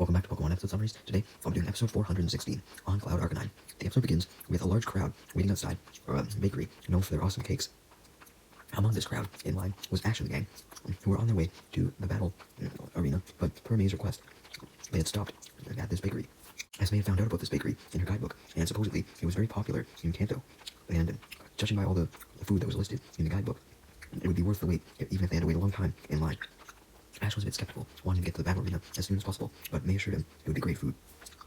Welcome back to Pokémon episode summaries. Today, I'll be doing episode 416 on Cloud Arcanine. The episode begins with a large crowd waiting outside a bakery known for their awesome cakes. Among this crowd, in line, was Ash and the gang, who were on their way to the battle arena, but per May's request, they had stopped at this bakery. As May had found out about this bakery in her guidebook, and supposedly it was very popular in Kanto, and judging by all the food that was listed in the guidebook, it would be worth the wait, even if they had to wait a long time in line. Ash was a bit skeptical, wanting to get to the battle arena as soon as possible, but May assured him it would be great food.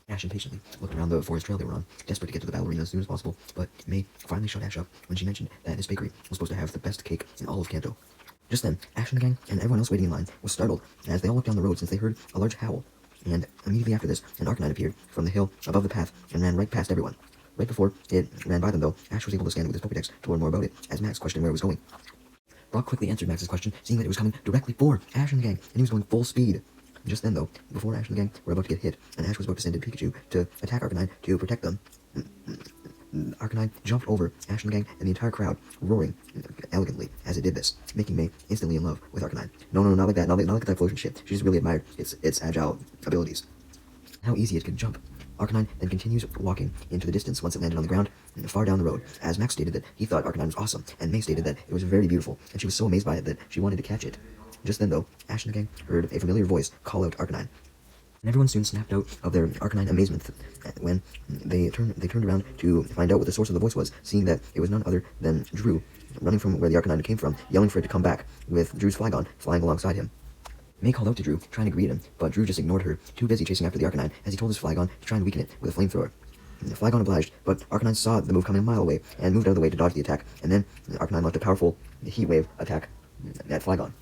Ash impatiently looked around the forest trail they were on, desperate to get to the battle arena as soon as possible, but May finally shut Ash up when she mentioned that this bakery was supposed to have the best cake in all of Kanto. Just then, Ash and the gang, and everyone else waiting in line, was startled as they all looked down the road since they heard a large howl, and immediately after this, an Arcanine appeared from the hill above the path and ran right past everyone. Right before it ran by them, though, Ash was able to scan it with his Pokédex to learn more about it, as Max questioned where it was going. Brock quickly answered Max's question, seeing that it was coming directly for Ash and the gang, and he was going full speed. Just then, though, before Ash and the gang were about to get hit, and Ash was about to send in Pikachu to attack Arcanine to protect them, Arcanine jumped over Ash and the gang and the entire crowd, roaring elegantly as it did this, making May instantly in love with Arcanine. No, not like that, not like that floating shit. She just really admired its agile abilities. How easy it could jump. Arcanine then continues walking into the distance once it landed on the ground, far down the road, as Max stated that he thought Arcanine was awesome, and May stated that it was very beautiful, and she was so amazed by it that she wanted to catch it. Just then, though, Ash and the gang heard a familiar voice call out Arcanine. And everyone soon snapped out of their Arcanine amazement when they turned around to find out what the source of the voice was, seeing that it was none other than Drew, running from where the Arcanine came from, yelling for it to come back, with Drew's Flygon flying alongside him. May called out to Drew, trying to greet him, but Drew just ignored her, too busy chasing after the Arcanine, as he told his Flygon to try and weaken it with a flamethrower. Flygon obliged, but Arcanine saw the move coming a mile away, and moved out of the way to dodge the attack, and then Arcanine launched a powerful Heat Wave attack at Flygon.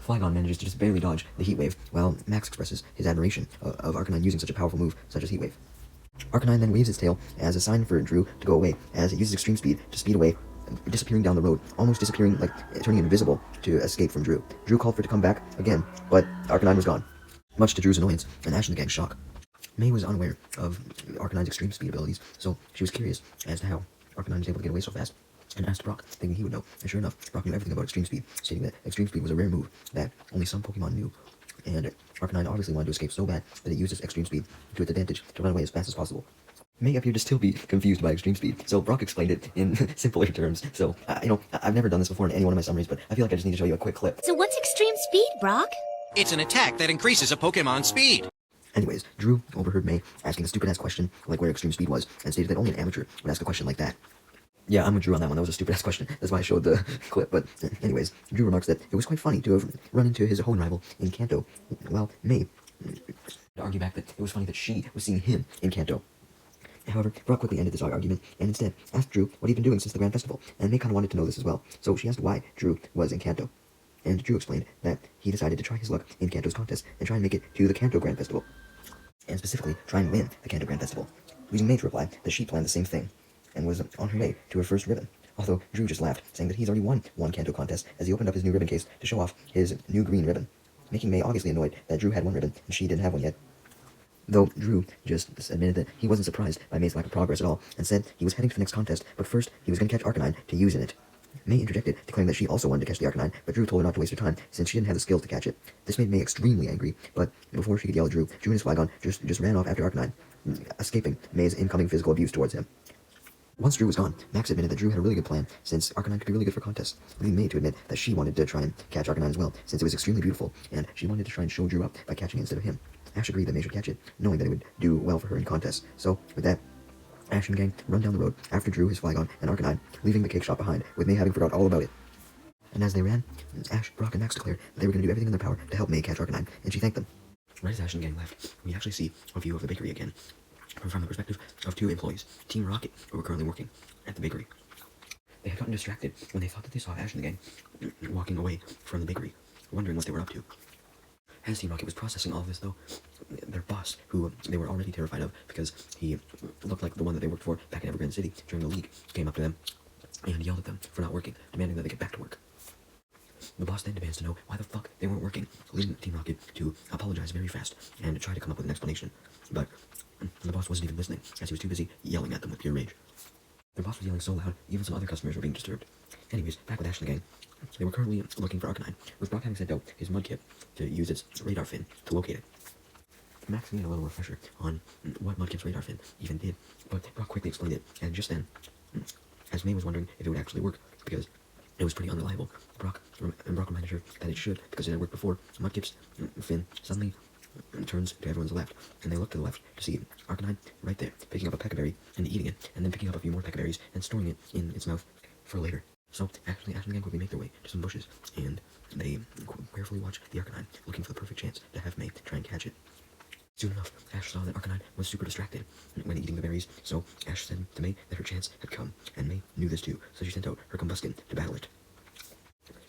Flygon manages to just barely dodge the Heat Wave, while Max expresses his admiration of Arcanine using such a powerful move, such as Heat Wave. Arcanine then waves its tail as a sign for Drew to go away, as it uses extreme speed to speed away, disappearing down the road, almost disappearing, like turning invisible to escape from Drew. Drew called for it to come back again, but Arcanine was gone, much to Drew's annoyance and Ash and the gang's shock. May was unaware of Arcanine's extreme speed abilities, so she was curious as to how Arcanine was able to get away so fast, and asked Brock, thinking he would know, and sure enough, Brock knew everything about extreme speed, stating that extreme speed was a rare move that only some Pokemon knew, and Arcanine obviously wanted to escape so bad that it used its extreme speed to its advantage to run away as fast as possible. May appeared to still be confused by extreme speed, so Brock explained it in simpler terms. So, I've never done this before in any one of my summaries, but I feel like I just need to show you a quick clip. So what's extreme speed, Brock? It's an attack that increases a Pokemon's speed. Anyways, Drew overheard May asking a stupid-ass question, like where extreme speed was, and stated that only an amateur would ask a question like that. Yeah, I'm with Drew on that one. That was a stupid-ass question. That's why I showed the clip. But anyways, Drew remarks that it was quite funny to have run into his Hoenn rival in Kanto, while May to argue back that it was funny that she was seeing him in Kanto. However, Brock quickly ended this argument, and instead asked Drew what he'd been doing since the Grand Festival, and May kind of wanted to know this as well, so she asked why Drew was in Kanto. And Drew explained that he decided to try his luck in Kanto's contest, and try and make it to the Kanto Grand Festival, and specifically try and win the Kanto Grand Festival, leading May to reply that she planned the same thing, and was on her way to her first ribbon. Although Drew just laughed, saying that he's already won one Kanto contest, as he opened up his new ribbon case to show off his new green ribbon, making May obviously annoyed that Drew had one ribbon, and she didn't have one yet. Though Drew just admitted that he wasn't surprised by May's lack of progress at all, and said he was heading to the next contest, but first he was going to catch Arcanine to use in it. May interjected, declaring that she also wanted to catch the Arcanine, but Drew told her not to waste her time, since she didn't have the skills to catch it. This made May extremely angry, but before she could yell at Drew and his Flygon just ran off after Arcanine, escaping May's incoming physical abuse towards him. Once Drew was gone, Max admitted that Drew had a really good plan, since Arcanine could be really good for contests, leading May to admit that she wanted to try and catch Arcanine as well, since it was extremely beautiful, and she wanted to try and show Drew up by catching it instead of him. Ash agreed that May should catch it, knowing that it would do well for her in contests. So, with that, Ash and the gang run down the road after Drew, his Flygon, and Arcanine, leaving the cake shop behind, with May having forgot all about it. And as they ran, Ash, Brock, and Max declared that they were going to do everything in their power to help May catch Arcanine, and she thanked them. Right as Ash and the gang left, we actually see a view of the bakery again, from the perspective of two employees, Team Rocket, who were currently working at the bakery. They had gotten distracted when they thought that they saw Ash and the gang walking away from the bakery, wondering what they were up to. As Team Rocket was processing all of this, though, their boss, who they were already terrified of because he looked like the one that they worked for back in Evergrande City during the league, came up to them and yelled at them for not working, demanding that they get back to work. The boss then demands to know why the fuck they weren't working, leading Team Rocket to apologize very fast and try to come up with an explanation. But the boss wasn't even listening, as he was too busy yelling at them with pure rage. Their boss was yelling so loud, even some other customers were being disturbed. Anyways, back with Ash and the gang. They were currently looking for Arcanine, with Brock having sent out his Mudkip to use its radar fin to locate it. Max needed a little refresher on what Mudkip's radar fin even did, but Brock quickly explained it, and just then, as May was wondering if it would actually work, because it was pretty unreliable, Brock reminded her that it should, because it had worked before. Mudkip's fin suddenly turns to everyone's left, and they look to the left to see Arcanine right there, picking up a peck-a-berry and eating it, and then picking up a few more peck-a-berries and storing it in its mouth for later. So, actually, Ash and the gang quickly make their way to some bushes, and they carefully watch the Arcanine, looking for the perfect chance to have May try and catch it. Soon enough, Ash saw that Arcanine was super distracted when eating the berries, so Ash said to May that her chance had come, and May knew this too, so she sent out her Combuskin to battle it.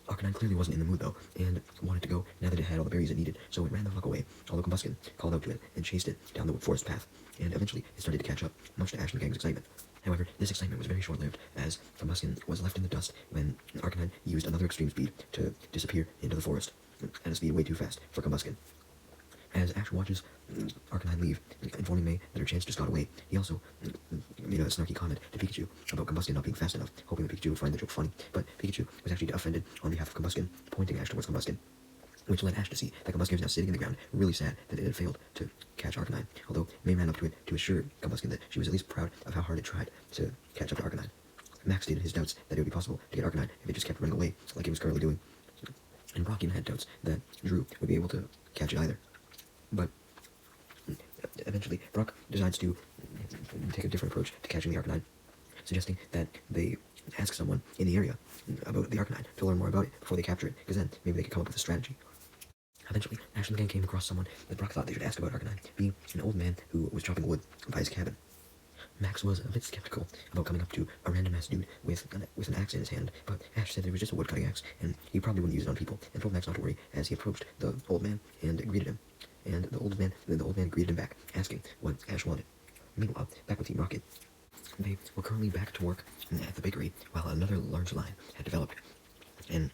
Arcanine clearly wasn't in the mood though, and wanted to go now that it had all the berries it needed, so it ran the fuck away, although Combuskin called out to it and chased it down the forest path, and eventually it started to catch up, much to Ash and the gang's excitement. However, this excitement was very short-lived, as Combuskin was left in the dust when Arcanine used another extreme speed to disappear into the forest, at a speed way too fast for Combuskin. As Ash watches Arcanine leave, informing May that her chance just got away, he also made a snarky comment to Pikachu about Combuskin not being fast enough, hoping that Pikachu would find the joke funny, but Pikachu was actually offended on behalf of Combuskin, pointing Ash towards Combuskin, which led Ash to see that Combuskin was now sitting in the ground, really sad that it had failed to catch Arcanine, although May ran up to it to assure Combuskin that she was at least proud of how hard it tried to catch up to Arcanine. Max stated his doubts that it would be possible to get Arcanine if it just kept running away, like it was currently doing, and Brock even had doubts that Drew would be able to catch it either. But eventually, Brock decides to take a different approach to catching the Arcanine, suggesting that they ask someone in the area about the Arcanine to learn more about it before they capture it, because then maybe they could come up with a strategy. Eventually, Ash and the gang came across someone that Brock thought they should ask about Arcanine, being an old man who was chopping wood by his cabin. Max was a bit skeptical about coming up to a random-ass dude with an axe in his hand, but Ash said it was just a wood-cutting axe, and he probably wouldn't use it on people, and told Max not to worry as he approached the old man and greeted him. And the old man greeted him back, asking what Ash wanted. Meanwhile, back with Team Rocket, they were currently back to work at the bakery while another large line had developed, and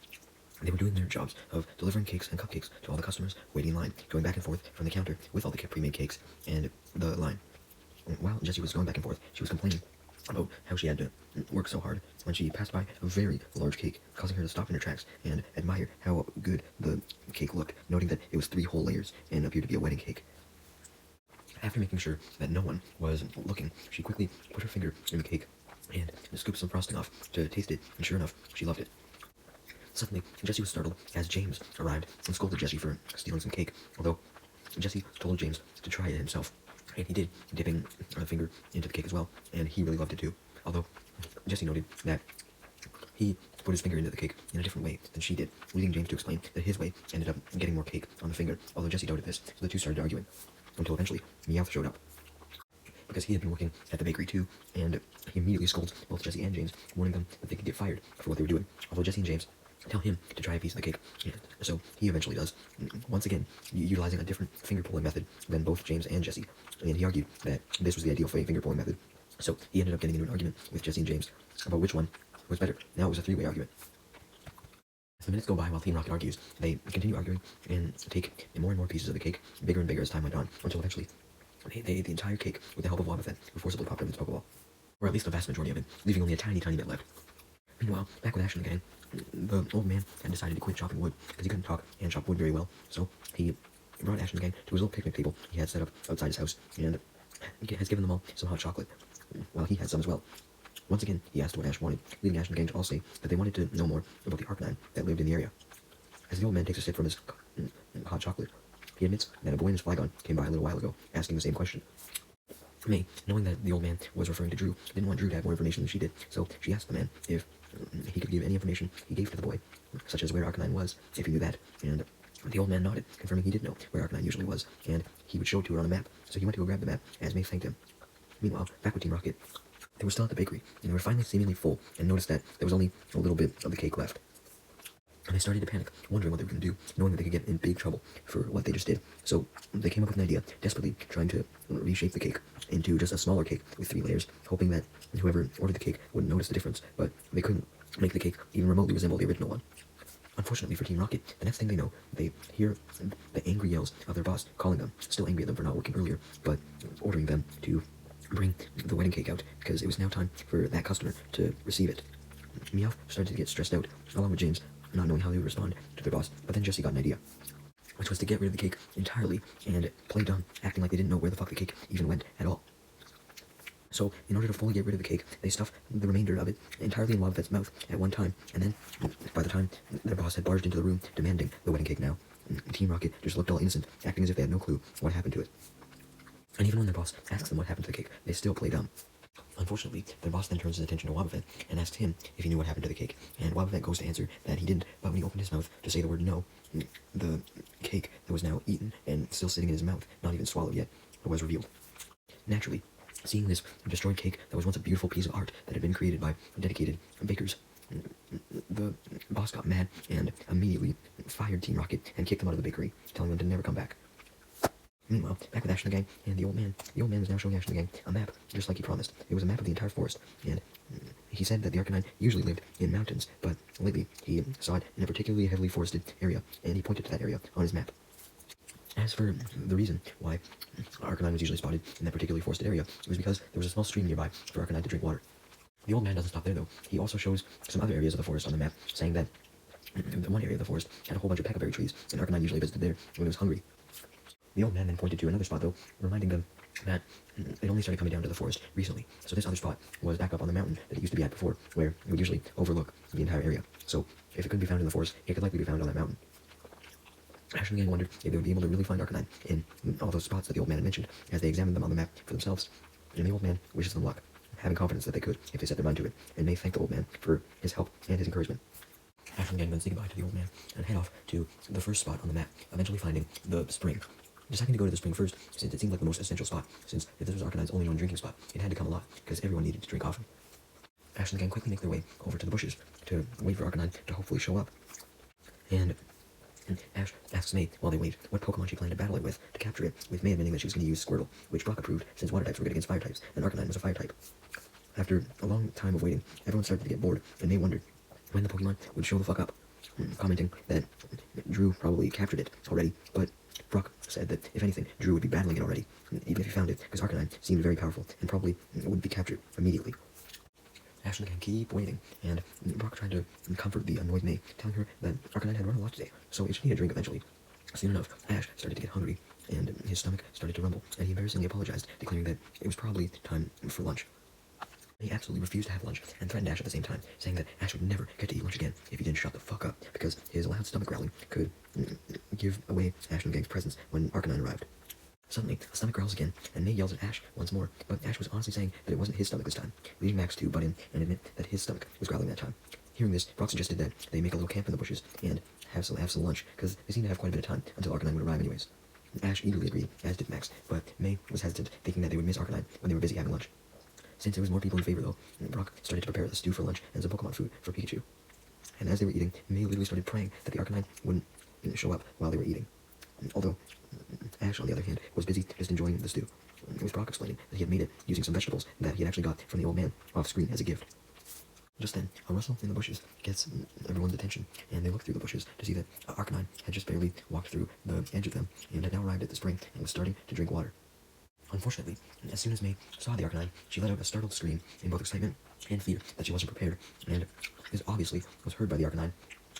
they were doing their jobs of delivering cakes and cupcakes to all the customers waiting in line, going back and forth from the counter with all the pre-made cakes and the line. While Jessie was going back and forth, she was complaining about how she had to work so hard when she passed by a very large cake, causing her to stop in her tracks and admire how good the cake looked, noting that it was 3 whole layers and appeared to be a wedding cake. After making sure that no one was looking, she quickly put her finger in the cake and scooped some frosting off to taste it, and sure enough, she loved it. Suddenly, Jessie was startled as James arrived and scolded Jessie for stealing some cake, although Jessie told James to try it himself. And he did, dipping a finger into the cake as well, and he really loved it too. Although, Jessie noted that he put his finger into the cake in a different way than she did, leading James to explain that his way ended up getting more cake on the finger, although Jessie doubted this, so the two started arguing, until eventually Meowth showed up. Because he had been working at the bakery too, and he immediately scolds both Jessie and James, warning them that they could get fired for what they were doing, although Jessie and James tell him to try a piece of the cake, and so he eventually does, once again utilizing a different finger-pulling method than both James and Jessie, and he argued that this was the ideal finger-pulling method, so he ended up getting into an argument with Jessie and James about which one was better. Now it was a 3-way argument. As the minutes go by while Team Rocket argues, they continue arguing and take more and more pieces of the cake, bigger and bigger as time went on, until eventually they ate the entire cake with the help of Wobbuffet, who forcibly popped out of its Pokeball, or at least the vast majority of it, leaving only a tiny bit left. Meanwhile, back with Ash and the gang, the old man had decided to quit chopping wood because he couldn't talk and chop wood very well, so he brought Ash and the gang to his little picnic table he had set up outside his house, and has given them all some hot chocolate, while he had some as well. Once again, he asked what Ash wanted, leading Ash and the gang to all say that they wanted to know more about the Arcanine that lived in the area. As the old man takes a sip from his hot chocolate, he admits that a boy in his Flygon came by a little while ago, asking the same question. May, knowing that the old man was referring to Drew, didn't want Drew to have more information than she did, so she asked the man if he could give any information he gave to the boy, such as where Arcanine was, if he knew that, and the old man nodded, confirming he did know where Arcanine usually was, and he would show it to her on a map, so he went to go grab the map, as May thanked him. Meanwhile, back with Team Rocket, they were still at the bakery, and they were finally seemingly full, and noticed that there was only a little bit of the cake left. And they started to panic, wondering what they were going to do, knowing that they could get in big trouble for what they just did. So they came up with an idea, desperately trying to reshape the cake into just a smaller cake with 3 layers, hoping that whoever ordered the cake wouldn't notice the difference, but they couldn't make the cake even remotely resemble the original one. Unfortunately for Team Rocket, the next thing they know, they hear the angry yells of their boss calling them, still angry at them for not working earlier, but ordering them to bring the wedding cake out, because it was now time for that customer to receive it. Meowth started to get stressed out, along with James, not knowing how they would respond to their boss, but then Jessie got an idea. which was to get rid of the cake entirely and play dumb, acting like they didn't know where the fuck the cake even went at all. So, in order to fully get rid of the cake, they stuffed the remainder of it entirely in Wobbuffet's mouth at one time, and then, by the time their boss had barged into the room demanding the wedding cake now, Team Rocket just looked all innocent, acting as if they had no clue what happened to it. And even when their boss asks them what happened to the cake, they still play dumb. Unfortunately, their boss then turns his attention to Wobbuffet and asks him if he knew what happened to the cake, and Wobbuffet goes to answer that he didn't, but when he opened his mouth to say the word no, the cake that was now eaten and still sitting in his mouth, not even swallowed yet, was revealed. Naturally, seeing this destroyed cake that was once a beautiful piece of art that had been created by dedicated bakers, the boss got mad and immediately fired Team Rocket and kicked them out of the bakery, telling them to never come back. Meanwhile, back with Ash and the gang and the old man was now showing Ash and the gang a map, just like he promised. It was a map of the entire forest, and he said that the Arcanine usually lived in mountains, but lately he saw it in a particularly heavily forested area, and he pointed to that area on his map. As for the reason why Arcanine was usually spotted in that particularly forested area, it was because there was a small stream nearby for Arcanine to drink water. The old man doesn't stop there, though. He also shows some other areas of the forest on the map, saying that the one area of the forest had a whole bunch of peckleberry trees, and Arcanine usually visited there when he was hungry. The old man then pointed to another spot, though, reminding them that it only started coming down to the forest recently. So this other spot was back up on the mountain that it used to be at before, where it would usually overlook the entire area. So if it couldn't be found in the forest, it could likely be found on that mountain. Ash and the gang wondered if they would be able to really find Arcanine in all those spots that the old man had mentioned, as they examined them on the map for themselves. And the old man wishes them luck, having confidence that they could if they set their mind to it, and they thank the old man for his help and his encouragement. Ash and the gang then say goodbye to the old man and head off to the first spot on the map, eventually finding the spring. Deciding to go to the spring first, since it seemed like the most essential spot, since if this was Arcanine's only known drinking spot, it had to come a lot, because everyone needed to drink often. Ash and the gang quickly make their way over to the bushes to wait for Arcanine to hopefully show up. And Ash asks May, while they wait, what Pokemon she planned to battle it with to capture it, with May admitting that she was going to use Squirtle, which Brock approved since water types were good against fire types, and Arcanine was a fire type. After a long time of waiting, everyone started to get bored, and May wondered when the Pokemon would show the fuck up, commenting that Drew probably captured it already, but Brock said that, if anything, Drew would be battling it already, even if he found it, because Arcanine seemed very powerful, and probably would be captured immediately. Ash and the gang keep waiting, and Brock tried to comfort the annoyed May, telling her that Arcanine had run a lot today, so it should need a drink eventually. Soon enough, Ash started to get hungry, and his stomach started to rumble, and he embarrassingly apologized, declaring that it was probably time for lunch. He absolutely refused to have lunch, and threatened Ash at the same time, saying that Ash would never get to eat lunch again if he didn't shut the fuck up, because his loud stomach growling could give away Ash and the gang's presence when Arcanine arrived. Suddenly, a stomach growls again, and May yells at Ash once more, but Ash was honestly saying that it wasn't his stomach this time, leaving Max to butt in and admit that his stomach was growling that time. Hearing this, Brock suggested that they make a little camp in the bushes and have some lunch, because they seemed to have quite a bit of time until Arcanine would arrive anyways. Ash eagerly agreed, as did Max, but May was hesitant, thinking that they would miss Arcanine when they were busy having lunch. Since there was more people in favor, though, Brock started to prepare the stew for lunch and some Pokemon food for Pikachu. And as they were eating, May literally started praying that the Arcanine wouldn't show up while they were eating. Although, Ash, on the other hand, was busy just enjoying the stew, with Brock explaining that he had made it using some vegetables that he had actually got from the old man off-screen as a gift. Just then, a rustle in the bushes gets everyone's attention, and they look through the bushes to see that Arcanine had just barely walked through the edge of them, and had now arrived at the spring, and was starting to drink water. Unfortunately, as soon as May saw the Arcanine, she let out a startled scream in both excitement and fear that she wasn't prepared, and this obviously was heard by the Arcanine,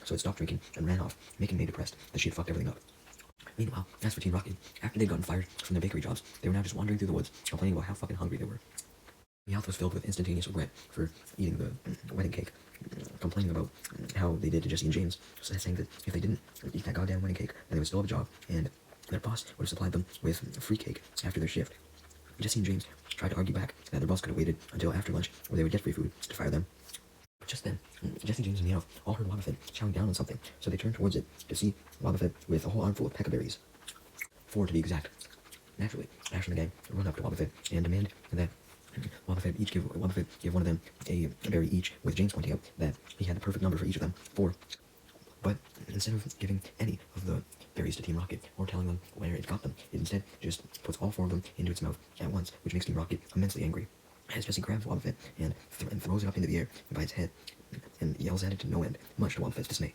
so it stopped drinking and ran off, making May depressed that she had fucked everything up. Meanwhile, as for Team Rocket, after they'd gotten fired from their bakery jobs, they were now just wandering through the woods, complaining about how fucking hungry they were. Meowth was filled with instantaneous regret for eating the wedding cake, complaining about how they did to Jesse and James, saying that if they didn't eat that goddamn wedding cake, then they would still have a job, and their boss would have supplied them with free cake after their shift. Jesse and James tried to argue back that their boss could have waited until after lunch, where they would get free food, to fire them. But just then, Jesse, James, and Meowth all heard Wobbuffet chowing down on something, so they turned towards it to see Wobbuffet with a whole armful of peckleberries. 4 to be exact. Naturally, Ash and the gang run up to Wobbuffet and demand that Wobbuffet give one of them a berry each, with James pointing out that he had the perfect number for each of them, 4. But instead of giving any of the berries to Team Rocket, or telling them where it got them, it instead just puts all 4 of them into its mouth at once, which makes Team Rocket immensely angry. As Jesse grabs Wobbuffet and throws it up into the air by its head, and yells at it to no end, much to Wobbuffet's dismay.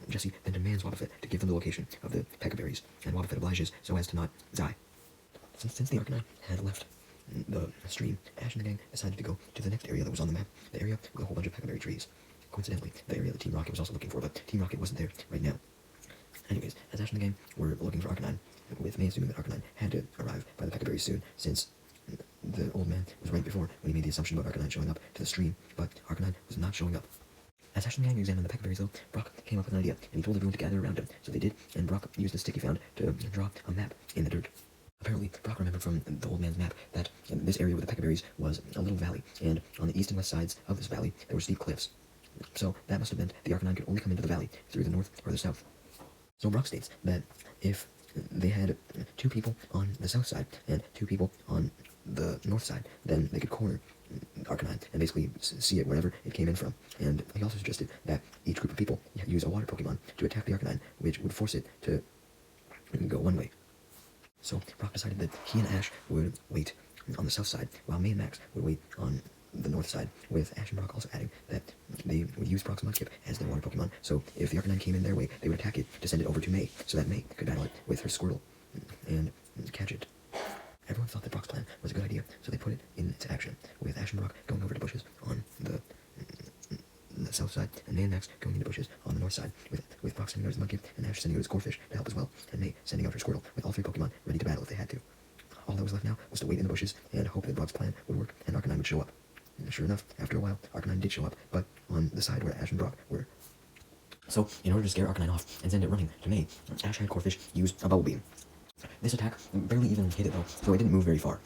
Jesse then demands Wobbuffet to give them the location of the peckleberries, and Wobbuffet obliges so as to not die. Since the Arcanine had left the stream, Ash and the gang decided to go to the next area that was on the map, the area with a whole bunch of peckleberry trees. Coincidentally, the area that Team Rocket was also looking for, but Team Rocket wasn't there right now. Anyways, as Ash and the gang were looking for Arcanine, with May assuming that Arcanine had to arrive by the Peccaberries soon, since the old man was right before when he made the assumption about Arcanine showing up to the stream, but Arcanine was not showing up. As Ash and the gang examined the Peccaberries, though, Brock came up with an idea, and he told everyone to gather around him. So they did, and Brock used the stick he found to draw a map in the dirt. Apparently, Brock remembered from the old man's map that this area with the Peccaberries was a little valley, and on the east and west sides of this valley there were steep cliffs. So that must have meant the Arcanine could only come into the valley through the north or the south. So Brock states that if they had 2 people on the south side and 2 people on the north side, then they could corner Arcanine and basically see it wherever it came in from. And he also suggested that each group of people use a water Pokemon to attack the Arcanine, which would force it to go one way. So Brock decided that he and Ash would wait on the south side, while May and Max would wait on the north side, with Ash and Brock also adding that they would use Brock's Mudkip as their water Pokemon. So if the Arcanine came in their way, they would attack it to send it over to May, so that May could battle it with her Squirtle and catch it. Everyone thought that Brock's plan was a good idea, so they put it into action, with Ash and Brock going over to bushes on the south side, and May and Max going into bushes on the north side, with Brock sending out his Mudkip, and Ash sending out his Corphish to help as well, and May sending out her Squirtle, with all 3 Pokemon ready to battle if they had to. All that was left now was to wait in the bushes and hope that Brock's plan would work and Arcanine would show up. And sure enough, after a while, Arcanine did show up, but on the side where Ash and Brock were. So, in order to scare Arcanine off and send it running to May, Ash had Corphish use a Bubble Beam. This attack barely even hit it though, so it didn't move very far.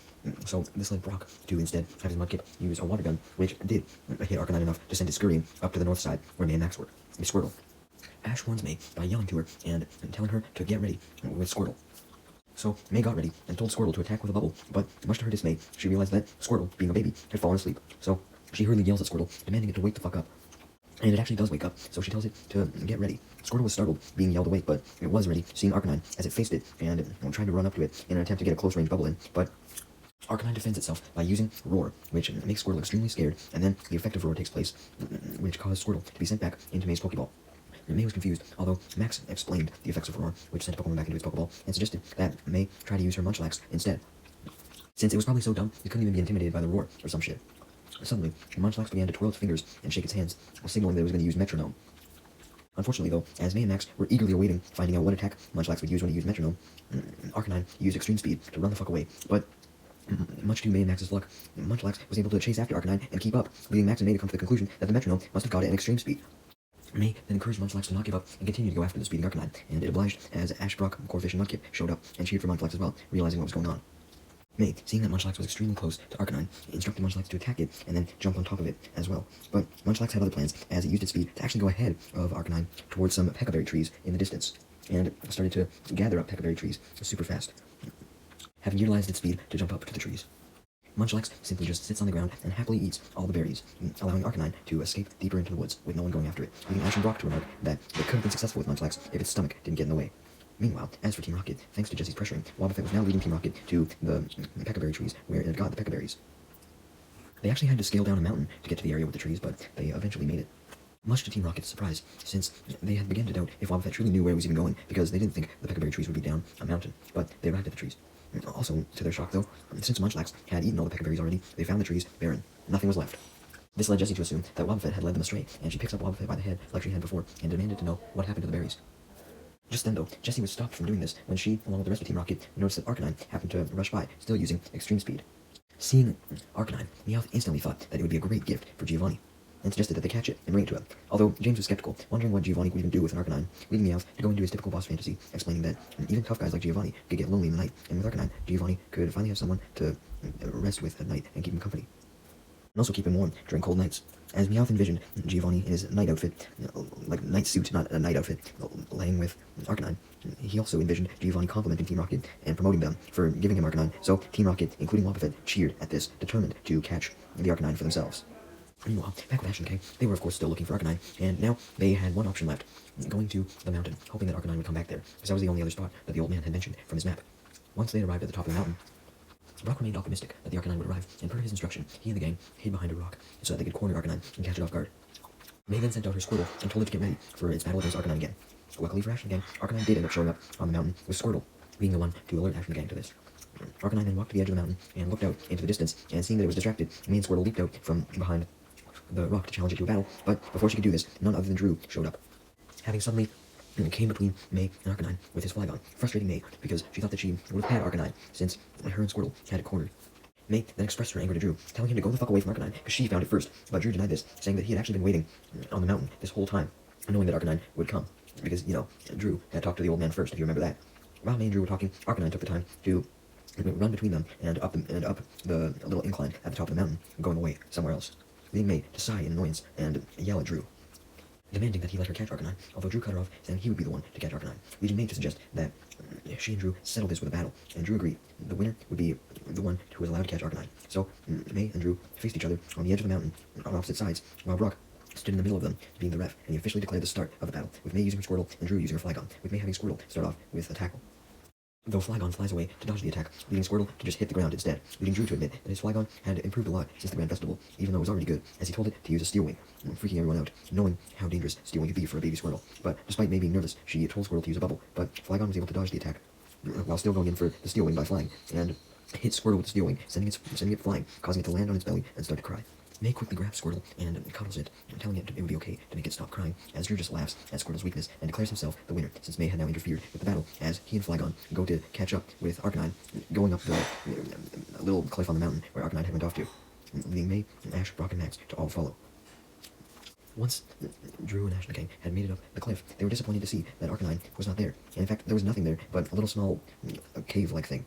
So this led Brock to instead have his Mudkip use a Water Gun, which did hit Arcanine enough to send it scurrying up to the north side where May and Max were. Squirtle. Ash warns May by yelling to her and telling her to get ready with Squirtle. So May got ready and told Squirtle to attack with a bubble, but much to her dismay, she realized that Squirtle, being a baby, had fallen asleep. So she hurriedly yells at Squirtle, demanding it to wake the fuck up. And it actually does wake up, so she tells it to get ready. Squirtle was startled, being yelled awake, but it was ready, seeing Arcanine as it faced it, and tried to run up to it in an attempt to get a close-range bubble in, but Arcanine defends itself by using Roar, which makes Squirtle extremely scared, and then the effect of Roar takes place, which caused Squirtle to be sent back into May's Pokeball. May was confused, although Max explained the effects of Roar, which sent Pokemon back into its Pokeball, and suggested that May try to use her Munchlax instead, since it was probably so dumb it couldn't even be intimidated by the Roar or some shit. Suddenly, Munchlax began to twirl its fingers and shake its hands, signaling that it was going to use Metronome. Unfortunately, though, as May and Max were eagerly awaiting finding out what attack Munchlax would use when it used Metronome, Arcanine used Extreme Speed to run the fuck away, but much to May and Max's luck, Munchlax was able to chase after Arcanine and keep up, leading Max and May to come to the conclusion that the Metronome must have got it at Extreme Speed. May then encouraged Munchlax to not give up and continue to go after the speeding Arcanine, and it obliged as Ash, Brock, Corphish, and Mudkip showed up and cheered for Munchlax as well, realizing what was going on. May, seeing that Munchlax was extremely close to Arcanine, instructed Munchlax to attack it and then jump on top of it as well. But Munchlax had other plans, as it used its speed to actually go ahead of Arcanine towards some Peccaberry trees in the distance, and started to gather up Peccaberry trees super fast, having utilized its speed to jump up to the trees. Munchlax simply just sits on the ground and happily eats all the berries, allowing Arcanine to escape deeper into the woods with no one going after it, leaving Ash and Brock to remark that it could have been successful with Munchlax if its stomach didn't get in the way. Meanwhile, as for Team Rocket, thanks to Jesse's pressuring, Wobbuffet was now leading Team Rocket to the Peccaberry trees, where it had got the Peccaberries. They actually had to scale down a mountain to get to the area with the trees, but they eventually made it. Much to Team Rocket's surprise, since they had begun to doubt if Wobbuffet truly knew where it was even going, because they didn't think the Peccaberry trees would be down a mountain, but they arrived at the trees. Also, to their shock though, since Munchlax had eaten all the Peccaberries already, they found the trees barren. Nothing was left. This led Jessie to assume that Wobbuffet had led them astray, and she picks up Wobbuffet by the head like she had before, and demanded to know what happened to the berries. Just then, though, Jessie was stopped from doing this when she, along with the rest of Team Rocket, noticed that Arcanine happened to rush by, still using Extreme Speed. Seeing Arcanine, Meowth instantly thought that it would be a great gift for Giovanni, and suggested that they catch it and bring it to him. Although James was skeptical, wondering what Giovanni would even do with an Arcanine, leading Meowth to go into his typical boss fantasy, explaining that even tough guys like Giovanni could get lonely in the night, and with Arcanine, Giovanni could finally have someone to rest with at night and keep him company, and also keep him warm during cold nights. As Meowth envisioned Giovanni in his night outfit, like night suit, not a night outfit, laying with Arcanine, he also envisioned Giovanni complimenting Team Rocket and promoting them for giving him Arcanine, so Team Rocket, including Wobbuffet, cheered at this, determined to catch the Arcanine for themselves. Meanwhile, back with Ash and Kay, they were of course still looking for Arcanine, and now they had one option left, going to the mountain, hoping that Arcanine would come back there, because that was the only other spot that the old man had mentioned from his map. Once they arrived at the top of the mountain, Brock remained optimistic that the Arcanine would arrive, and per his instruction, he and the gang hid behind a rock so that they could corner Arcanine and catch it off guard. May then sent out her Squirtle and told it to get ready for its battle against Arcanine again. Luckily for Ash and the gang, Arcanine did end up showing up on the mountain, with Squirtle being the one to alert Ash and the gang to this. Arcanine then walked to the edge of the mountain and looked out into the distance, and seeing that it was distracted, May and Squirtle leaped out from behind the rock to challenge it to a battle, but before she could do this, none other than Drew showed up. Having suddenly came between May and Arcanine with his Flygon, frustrating May because she thought that she would have had Arcanine since her and Squirtle had it cornered. May then expressed her anger to Drew, telling him to go the fuck away from Arcanine because she found it first, but Drew denied this, saying that he had actually been waiting on the mountain this whole time, knowing that Arcanine would come, because, Drew had talked to the old man first, if you remember that. While May and Drew were talking, Arcanine took the time to run between them and up the little incline at the top of the mountain, going away somewhere else, leading May to sigh in annoyance and yell at Drew, demanding that he let her catch Arcanine, although Drew cut her off, saying he would be the one to catch Arcanine, leading May to suggest that she and Drew settle this with a battle, and Drew agreed. The winner would be the one who was allowed to catch Arcanine. So May and Drew faced each other on the edge of the mountain on opposite sides, while Brock stood in the middle of them, being the ref, and he officially declared the start of the battle, with May using her Squirtle and Drew using her Flygon, with May having Squirtle start off with a tackle. Though Flygon flies away to dodge the attack, leading Squirtle to just hit the ground instead, leading Drew to admit that his Flygon had improved a lot since the Grand Festival, even though it was already good, as he told it to use a Steel Wing, freaking everyone out, knowing how dangerous Steel Wing could be for a baby Squirtle. But despite May being nervous, she told Squirtle to use a bubble, but Flygon was able to dodge the attack, while still going in for the Steel Wing by flying, and hit Squirtle with the Steel Wing, sending it flying, causing it to land on its belly and start to cry. May quickly grabs Squirtle and cuddles it, telling it would be okay to make it stop crying, as Drew just laughs at Squirtle's weakness and declares himself the winner, since May had now interfered with the battle, as he and Flygon go to catch up with Arcanine, going up the little cliff on the mountain where Arcanine had went off to, leaving May, Ash, Brock, and Max to all follow. Once Drew and Ash and the gang had made it up the cliff, they were disappointed to see that Arcanine was not there, and in fact there was nothing there but a little small cave-like thing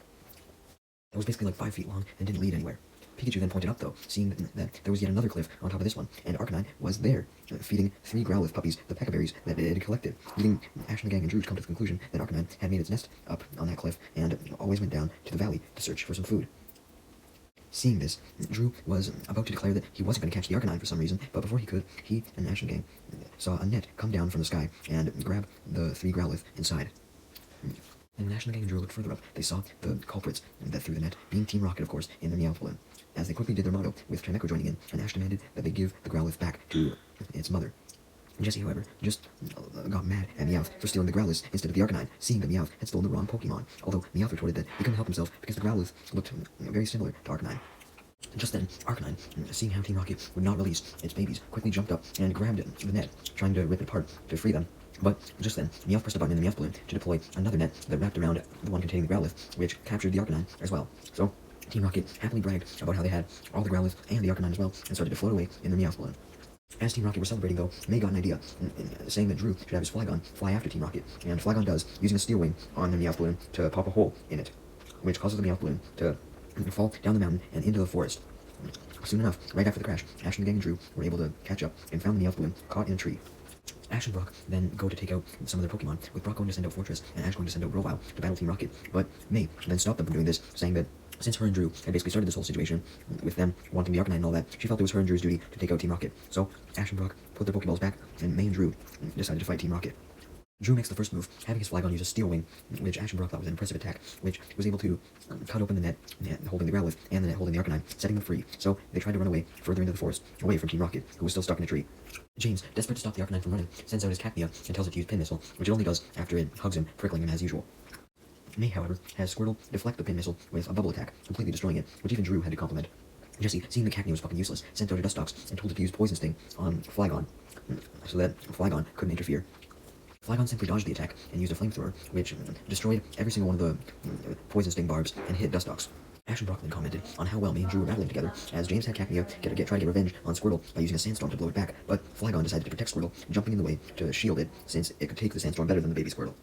that was basically like 5 feet long and didn't lead anywhere. Pikachu then pointed up, though, seeing that there was yet another cliff on top of this one, and Arcanine was there, feeding 3 Growlithe puppies the Pecaberries that it had collected, leading Ash and the gang and Drew to come to the conclusion that Arcanine had made its nest up on that cliff and always went down to the valley to search for some food. Seeing this, Drew was about to declare that he wasn't going to catch the Arcanine for some reason, but before he could, he and Ash and the gang saw a net come down from the sky and grab the 3 Growlithe inside. And when Ash and the gang and Drew looked further up, they saw the culprits that threw the net, being Team Rocket, of course, in their Meowth balloon. As they quickly did their motto, with Trimeco joining in, and Ash demanded that they give the Growlithe back to its mother. Jessie, however, just got mad at Meowth for stealing the Growlithe instead of the Arcanine, seeing that Meowth had stolen the wrong Pokemon, although Meowth retorted that he couldn't help himself because the Growlithe looked very similar to Arcanine. Just then, Arcanine, seeing how Team Rocket would not release its babies, quickly jumped up and grabbed the net, trying to rip it apart to free them. But just then, Meowth pressed a button in the Meowth balloon to deploy another net that wrapped around the one containing the Growlithe, which captured the Arcanine as well. So, Team Rocket happily bragged about how they had all the Growlithe and the Arcanine as well, and started to float away in their Meowth balloon. As Team Rocket were celebrating, though, May got an idea, saying that Drew should have his Flygon fly after Team Rocket, and Flygon does, using a Steel Wing on the Meowth balloon to pop a hole in it, which causes the Meowth balloon to fall down the mountain and into the forest. Soon enough, right after the crash, Ash and the gang and Drew were able to catch up and found the Meowth balloon caught in a tree. Ash and Brock then go to take out some of their Pokemon, with Brock going to send out Fortress and Ash going to send out Grovyle to battle Team Rocket, but May then stopped them from doing this, saying that since her and Drew had basically started this whole situation, with them wanting the Arcanine and all that, she felt it was her and Drew's duty to take out Team Rocket. So, Ash and Brock put their Pokeballs back, and May and Drew decided to fight Team Rocket. Drew makes the first move, having his Flygon use a Steel Wing, which Ash and Brock thought was an impressive attack, which was able to cut open the net holding the Growlithe and the net holding the Arcanine, setting them free. So they tried to run away further into the forest, away from Team Rocket, who was still stuck in a tree. James, desperate to stop the Arcanine from running, sends out his Cacnea and tells it to use Pin Missile, which it only does after it hugs him, prickling him as usual. May, however, has Squirtle deflect the Pin Missile with a bubble attack, completely destroying it, which even Drew had to compliment. Jessie, seeing the Cacnea was fucking useless, sent out a Dustox and told it to use Poison Sting on Flygon, so that Flygon couldn't interfere. Flygon simply dodged the attack and used a flamethrower, which destroyed every single one of the Poison Sting barbs and hit Dustox. Ash and Brock then commented on how well me and Drew were battling together, as James had Cacnea try to get revenge on Squirtle by using a sandstorm to blow it back, but Flygon decided to protect Squirtle, jumping in the way to shield it, since it could take the sandstorm better than the baby Squirtle.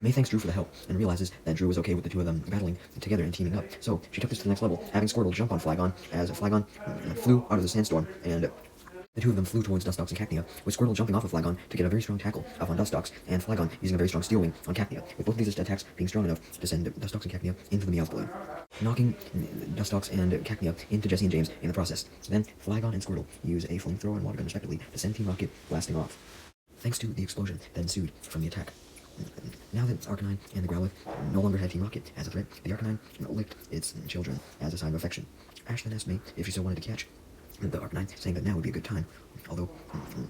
May thanks Drew for the help, and realizes that Drew was okay with the two of them battling together and teaming up, so she took this to the next level, having Squirtle jump on Flygon, as Flygon flew out of the sandstorm, and the two of them flew towards Dustox and Cacnea, with Squirtle jumping off of Flygon to get a very strong tackle up on Dustox, and Flygon using a very strong Steel Wing on Cacnea, with both of these attacks being strong enough to send Dustox and Cacnea into the Meowth balloon, knocking Dustox and Cacnea into Jessie and James in the process. Then Flygon and Squirtle use a flamethrower and water gun respectively to send Team Rocket blasting off, thanks to the explosion that ensued from the attack. Now that Arcanine and the Growlithe no longer had Team Rocket as a threat, the Arcanine licked its children as a sign of affection. Ash then asked May if she still wanted to catch the Arcanine, saying that now would be a good time, although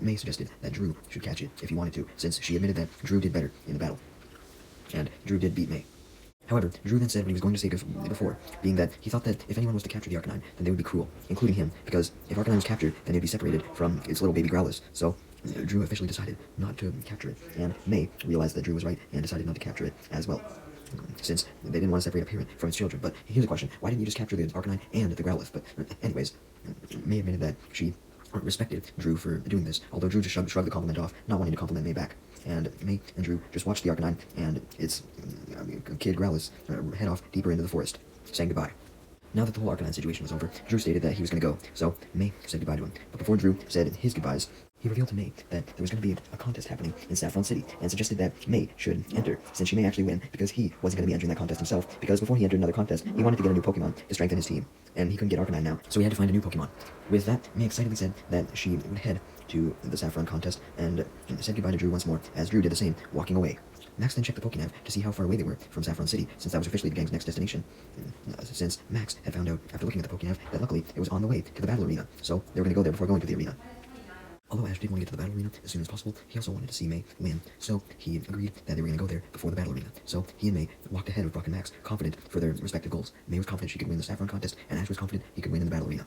May suggested that Drew should catch it if he wanted to, since she admitted that Drew did better in the battle, and Drew did beat May. However, Drew then said what he was going to say before, being that he thought that if anyone was to capture the Arcanine, then they would be cruel, including him, because if Arcanine was captured, then it would be separated from its little baby Growlithe. So Drew officially decided not to capture it, and May realized that Drew was right and decided not to capture it as well, since they didn't want to separate a parent from its children. But here's a question: why didn't you just capture the Arcanine and the Growlithe? But anyways, May admitted that she respected Drew for doing this, although Drew just shrugged the compliment off, not wanting to compliment May back. And May and Drew just watched the Arcanine and its kid Growlithe head off deeper into the forest, saying goodbye. Now that the whole Arcanine situation was over, Drew stated that he was going to go, so May said goodbye to him. But before Drew said his goodbyes, he revealed to May that there was going to be a contest happening in Saffron City, and suggested that May should enter, since she may actually win, because he wasn't going to be entering that contest himself, because before he entered another contest, he wanted to get a new Pokemon to strengthen his team, and he couldn't get Arcanine now, so he had to find a new Pokemon. With that, May excitedly said that she would head to the Saffron contest, and said goodbye to Drew once more, as Drew did the same, walking away. Max then checked the Pokénav to see how far away they were from Saffron City, since that was officially the gang's next destination. Since Max had found out, after looking at the Pokénav, that luckily it was on the way to the battle arena, so they were going to go there before going to the arena. Although Ash did want to get to the battle arena as soon as possible, he also wanted to see May win, so he agreed that they were going to go there before the battle arena. So he and May walked ahead of Brock and Max, confident for their respective goals. May was confident she could win the Saffron contest, and Ash was confident he could win in the battle arena.